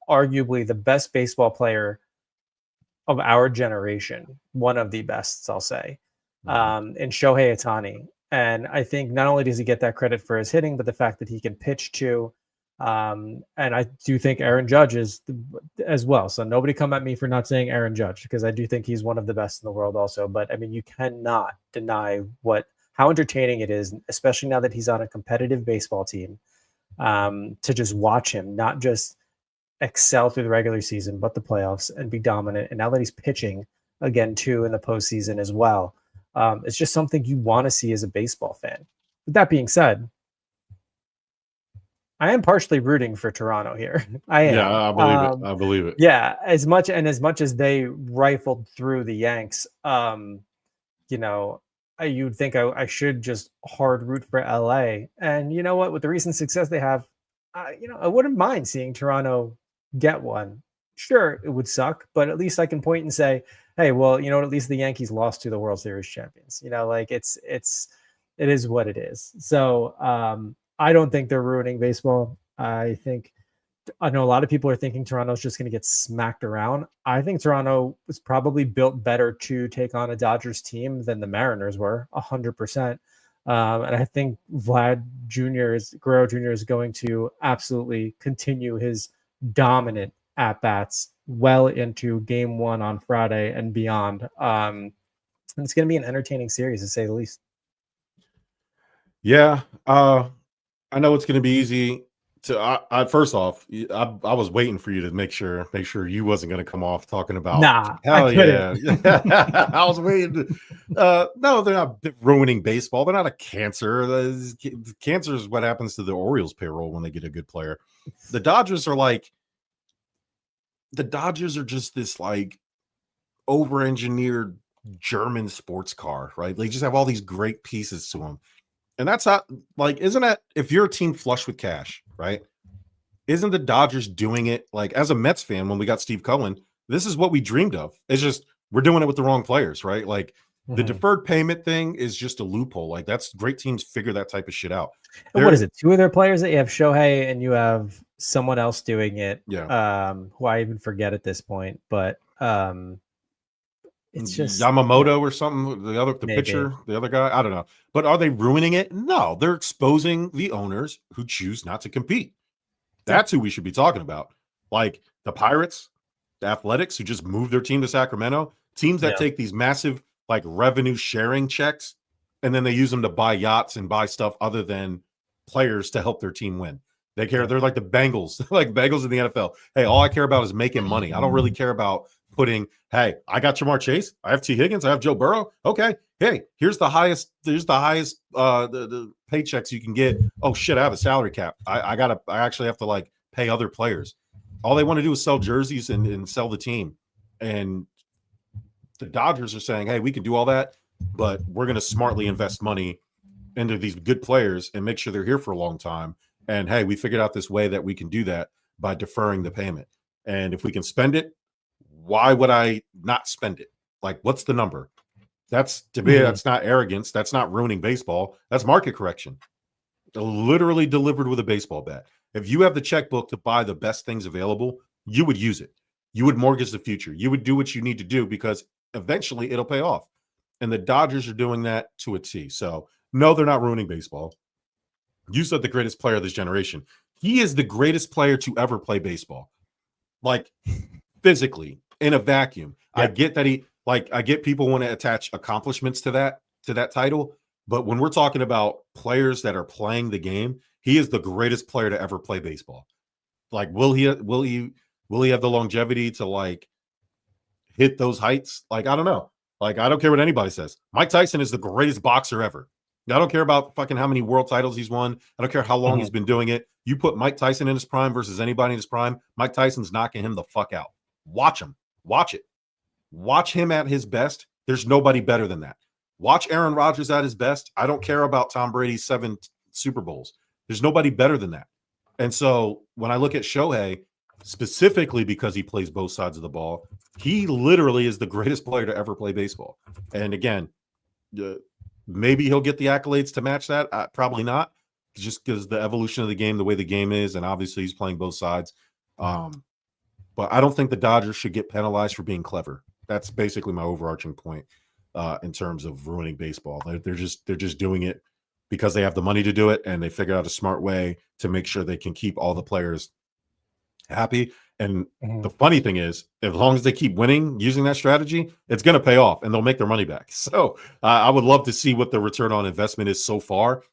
arguably the best baseball player of our generation, one of the best, I'll say, and Shohei Ohtani. And I think not only does he get that credit for his hitting, but the fact that he can pitch too. And I do think Aaron Judge is as well. So nobody come at me for not saying Aaron Judge, because I do think he's one of the best in the world also. But I mean, you cannot deny how entertaining it is, especially now that he's on a competitive baseball team, to just watch him, not just excel through the regular season, but the playoffs and be dominant. And now that he's pitching again too in the postseason as well, it's just something you want to see as a baseball fan. With that being said, I am partially rooting for Toronto here. I am. Yeah, I believe it. I believe it. Yeah, as much as they rifled through the Yanks, you'd think I should just hard root for LA. And you know what? With the recent success they have, I wouldn't mind seeing Toronto get one. Sure, it would suck, but at least I can point and say, hey, well, at least the Yankees lost to the World Series champions. It is what it is. So I don't think they're ruining baseball. I know a lot of people are thinking Toronto's just going to get smacked around. I think Toronto was probably built better to take on a Dodgers team than the Mariners were, 100%. And I think Guerrero Jr. is going to absolutely continue his dominant at-bats well into game 1 on Friday and beyond. And it's going to be an entertaining series, to say the least. Yeah. I know it's going to be easy to. First off, I was waiting for you to make sure you wasn't going to come off talking about. Nah, hell yeah. I was waiting. No, they're not ruining baseball. They're not a cancer. Cancer is what happens to the Orioles payroll when they get a good player. The Dodgers are just this like over-engineered German sports car, right? They just have all these great pieces to them. And that's not isn't that if you're a team flush with cash, right? isn't the Dodgers doing it like as a Mets fan when we got Steve Cohen? This is what we dreamed of. It's just we're doing it with the wrong players, right? Like the deferred payment thing is just a loophole. Like that's great teams figure that type of shit out. And what is it? Two of their players that you have Shohei and you have someone else doing it. Yeah. Who I even forget at this point, but it's just Yamamoto or something. The pitcher, the other guy. I don't know. But are they ruining it? No, they're exposing the owners who choose not to compete. That's who we should be talking about. Like the Pirates, the Athletics, who just moved their team to Sacramento. Teams that take these massive like revenue sharing checks, and then they use them to buy yachts and buy stuff other than players to help their team win. They care. They're like the Bengals, like Bengals in the NFL. Hey, all I care about is making money. I don't really care about putting, hey, I got Jamar Chase, I have T. Higgins, I have Joe Burrow. Okay, hey, here's the highest the paychecks you can get. Oh shit, I have a salary cap. I actually have to like pay other players. All they want to do is sell jerseys and sell the team. And the Dodgers are saying, hey, we can do all that, but we're going to smartly invest money into these good players and make sure they're here for a long time. And hey, we figured out this way that we can do that by deferring the payment. And if we can spend it, why would I not spend it? Like, what's the number? That's to me, that's not arrogance. That's not ruining baseball. That's market correction. Literally delivered with a baseball bat. If you have the checkbook to buy the best things available, you would use it. You would mortgage the future. You would do what you need to do because eventually it'll pay off. And the Dodgers are doing that to a T. So, no, they're not ruining baseball. You said the greatest player of this generation. He is the greatest player to ever play baseball. Like, physically, in a vacuum. Yeah. I get people want to attach accomplishments to that title. But when we're talking about players that are playing the game, he is the greatest player to ever play baseball. Like, will he have the longevity to like hit those heights? Like, I don't know. Like, I don't care what anybody says. Mike Tyson is the greatest boxer ever. I don't care about fucking how many world titles he's won. I don't care how long he's been doing it. You put Mike Tyson in his prime versus anybody in his prime, Mike Tyson's knocking him the fuck out. Watch him. Watch it. Watch him at his best. There's nobody better than that. Watch Aaron Rodgers at his best. I don't care about Tom Brady's 7 Super Bowls. There's nobody better than that. And so when I look at Shohei, specifically because he plays both sides of the ball, he literally is the greatest player to ever play baseball. And again, maybe he'll get the accolades to match that. Probably not, just because the evolution of the game, the way the game is, and obviously he's playing both sides. But I don't think the Dodgers should get penalized for being clever. That's basically my overarching point in terms of ruining baseball. They're just doing it because they have the money to do it, and they figured out a smart way to make sure they can keep all the players happy. And the funny thing is, as long as they keep winning using that strategy, it's going to pay off, and they'll make their money back. So I would love to see what the return on investment is so far.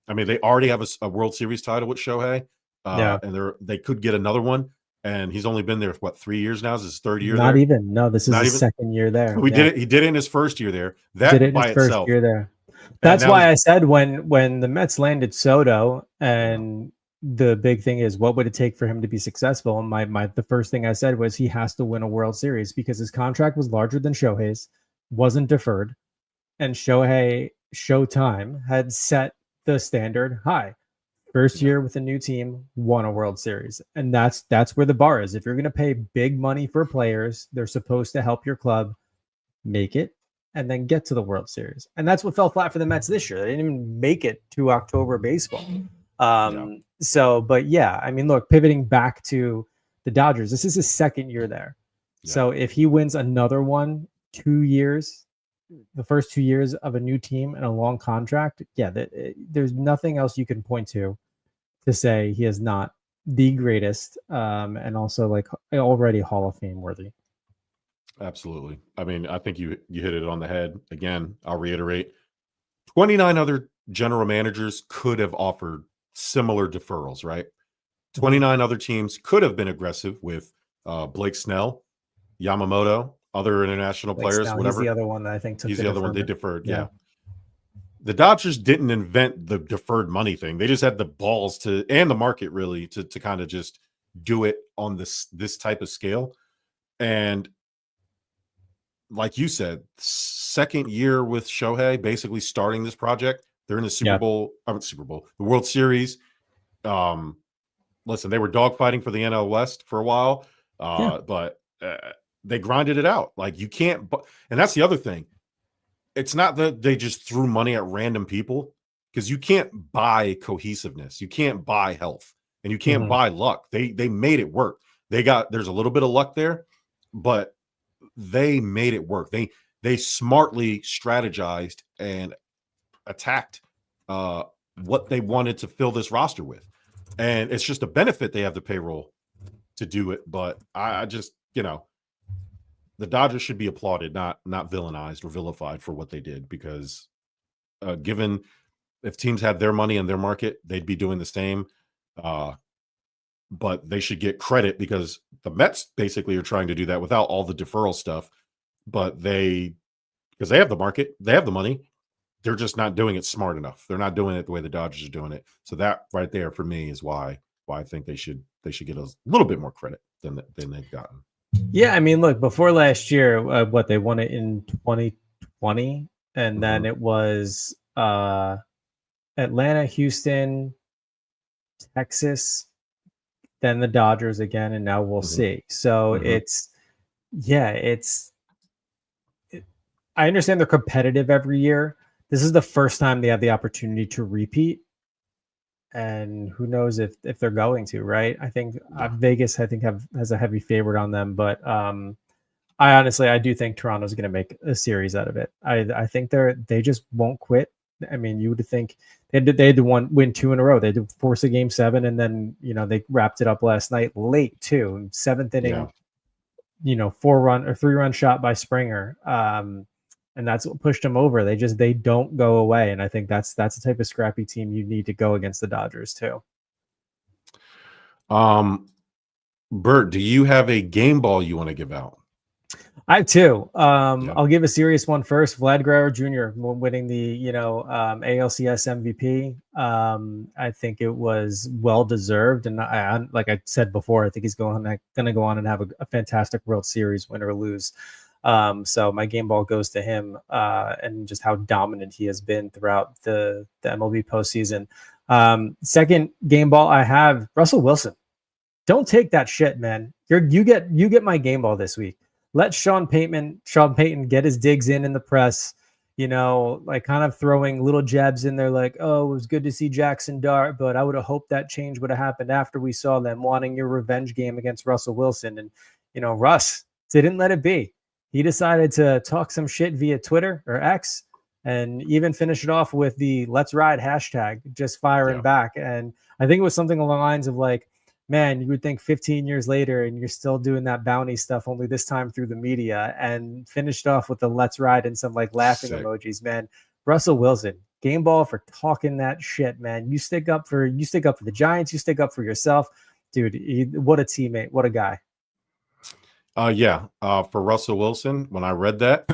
I mean, they already have a World Series title with Shohei, and they could get another one. And he's only been there, 3 years now? Is his third year Not there? even. No, this is his second year there. He did it in his first year there. That by itself. First year there. That's why I said when the Mets landed Soto, and the big thing is, what would it take for him to be successful? And the first thing I said was he has to win a World Series because his contract was larger than Shohei's, wasn't deferred, and Showtime had set the standard high. First year with a new team, won a World Series. And that's where the bar is. If you're going to pay big money for players, they're supposed to help your club make it and then get to the World Series. And that's what fell flat for the Mets this year. They didn't even make it to October baseball. So, but yeah, I mean, look, pivoting back to the Dodgers, this is his second year there. Yeah. So if he wins another one, 2 years, the first 2 years of a new team and a long contract, there's nothing else you can point to say he is not the greatest, and also like already Hall of Fame worthy. Absolutely. I mean, I think you hit it on the head. Again, I'll reiterate, 29 other general managers could have offered similar deferrals, right? 29 other teams could have been aggressive with Blake Snell, Yamamoto, other international players, whatever. He's the other one that I think took. He's the other one they deferred. Yeah. The Dodgers didn't invent the deferred money thing. They just had the balls and the market really to kind of just do it on this type of scale. And like you said, second year with Shohei, basically starting this project. They're in the the World Series. listen, they were dogfighting for the NL West for a while, but they grinded it out. Like you can't, and that's the other thing. It's not that they just threw money at random people, because you can't buy cohesiveness, you can't buy health, and you can't buy luck. They made it work. There's a little bit of luck there, but they made it work. They smartly strategized and attacked what they wanted to fill this roster with. And it's just a benefit they have the payroll to do it. But I just, the Dodgers should be applauded, not villainized or vilified for what they did, because given if teams had their money in their market, they'd be doing the same. But they should get credit, because the Mets basically are trying to do that without all the deferral stuff. But because they have the market, they have the money, they're just not doing it smart enough. They're not doing it the way the Dodgers are doing it. So that right there for me is why I think they should get a little bit more credit than they've gotten. Yeah, I mean, look, before last year, what they won it in 2020, and then it was Atlanta, Houston, Texas, then the Dodgers again, and now we'll see. So I understand they're competitive every year. This is the first time they have the opportunity to repeat, and who knows if they're going to, right? I think Vegas, has a heavy favorite on them, but I do think Toronto's going to make a series out of it. I think they just won't quit. I mean, you would think they had to win 2 in a row. They had to force a game 7, and then they wrapped it up last night late too, 7th inning. 4-run or 3-run shot by Springer. And that's what pushed them over. They don't go away. And I think that's the type of scrappy team you need to go against the Dodgers too. Bert, do you have a game ball you want to give out? I have 2. I'll give a serious one first. Vlad Guerrero Jr. winning the ALCS MVP. I think it was well deserved, and like I said before, I think he's going to go on and have a fantastic World Series, win or lose. So my game ball goes to him, and just how dominant he has been throughout the MLB postseason. Second game ball I have Russell Wilson. Don't take that shit, man. You get my game ball this week. Let Sean Payton get his digs in the press, like kind of throwing little jabs in there, like, oh, it was good to see Jaxson dart, but I would have hoped that change would have happened after we saw them wanting your revenge game against Russell Wilson. And, Russ didn't let it be. He decided to talk some shit via Twitter or X, and even finish it off with the "Let's Ride" hashtag, just firing back. And I think it was something along the lines of like, man, you would think 15 years later and you're still doing that bounty stuff, only this time through the media, and finished off with the "Let's Ride" and some like laughing emojis, man. Russell Wilson, game ball for talking that shit, man. You stick up for the Giants, you stick up for yourself, dude. What a teammate, what a guy. For Russell Wilson, when I read that,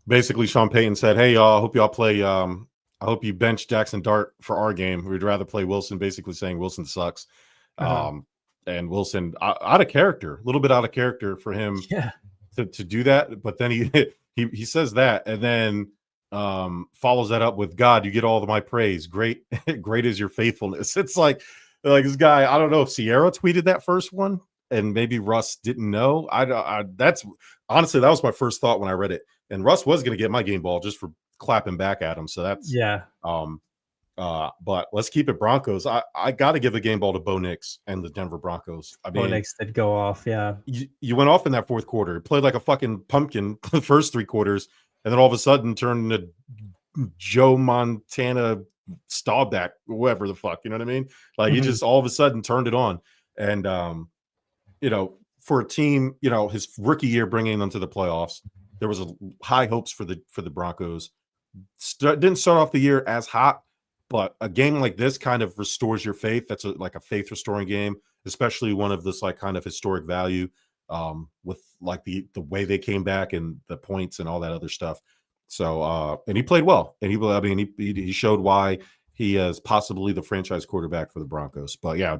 basically Sean Payton said, "Hey, y'all, I hope y'all play. I hope you bench Jaxson Dart for our game. We'd rather play Wilson." Basically saying Wilson sucks, and Wilson out of character, a little bit out of character for him to do that. But then he says that, and then follows that up with, "God, you get all of my praise. Great is your faithfulness." It's like this guy, I don't know if Sierra tweeted that first one and maybe Russ didn't know. That's honestly, that was my first thought when I read it. And Russ was going to get my game ball just for clapping back at him. So that's, but let's keep it Broncos. I got to give a game ball to Bo Nix and the Denver Broncos. I mean, Bo Nix did go off. Yeah. You went off in that fourth quarter, played like a fucking pumpkin the first 3 quarters, and then all of a sudden turned into Joe Montana Staubach, whoever the fuck, you know what I mean? Like he just all of a sudden turned it on. And for a team, his rookie year bringing them to the playoffs, there was high hopes for the Broncos. Didn't start off the year as hot, but a game like this kind of restores your faith. That's like a faith restoring game, especially one of this like kind of historic value, with like the way they came back and the points and all that other stuff. So, and he played well, and he showed why he is possibly the franchise quarterback for the Broncos. But yeah,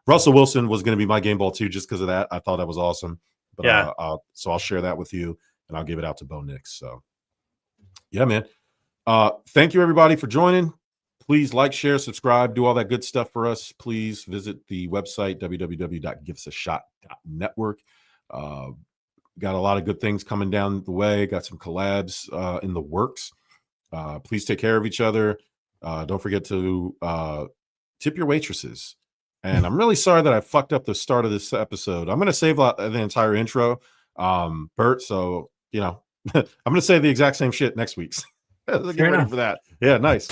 Russell Wilson was going to be my game ball too, just because of that. I thought that was awesome. But so I'll share that with you, and I'll give it out to Bo Nix. So yeah, man. Thank you everybody for joining. Please like, share, subscribe, do all that good stuff for us. Please visit the website, www.giveusashot.network. Got a lot of good things coming down the way. Got some collabs in the works. Please take care of each other. Don't forget to tip your waitresses. And I'm really sorry that I fucked up the start of this episode. I'm going to save the entire intro, Bert. So, I'm going to say the exact same shit next week. Get ready for that. Yeah, nice.